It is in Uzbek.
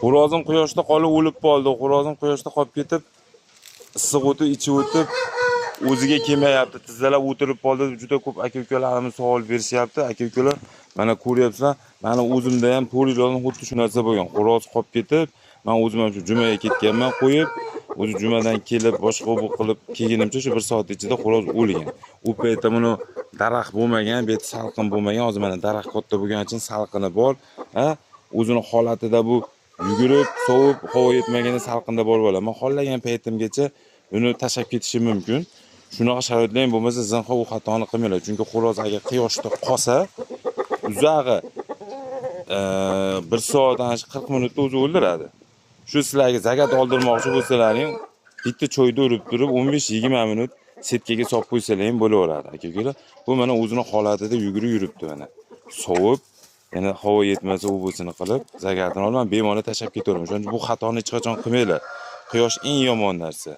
Xo'rozim quyoshda qolib o'lib qoldi. Xo'rozim quyoshda qolib ketib, issiq o'tib, ichi o'tib, o'ziga kelmayapti. Tizzalab o'tirib qoldi. Juda ko'p aka-ukalarimiz savol berishyapti. Aka-ukalar, mana ko'ryapsizlar, meni o'zimda ham po'rilarning xuddi shu narsa bo'lgan. Xo'roz qolib ketib, men o'zim ham shu jumaga ketganman, qo'yib, o'zi jumadan kelib, boshqa bu qilib kelganimcha shu 1 soat ichida xo'roz o'lgan. U paytda buni daraxt bo'lmagan, bu yerda salqin bo'lmagan. Hozir mana daraxt katta bo'lgani uchun salqini bor. Ha? O'zini holatida bu yugurib, sovib, havo yetmaganda salqinda bor bo'ladi. Men xohlagan paytimgacha buni tashlab ketishim mumkin. Shunaqa sharoitlar ham bo'lmasa, zinhor u xatoni qilmanglar. Chunki xo'roz agar quyoshda qolsa, uzog'i 1 soat 40 minutda o'zi o'ldiradi. Shu sizlarga zakat oldirmoqchi bo'lsalaring, bitta choyda urib turib 15-20 minut setkaga solib qo'ysalaring bo'laveradi, aka-ukalar. Bu mana o'zini holatida yugurib yuribdi mana. Sovib, yana havo yetmasa u bo'lsini qilib, zakatini olib, men bemalol tashlab ketaverman. Shuning uchun bu xatoni hech qachon qilmanglar. Quyosh eng yomon narsa.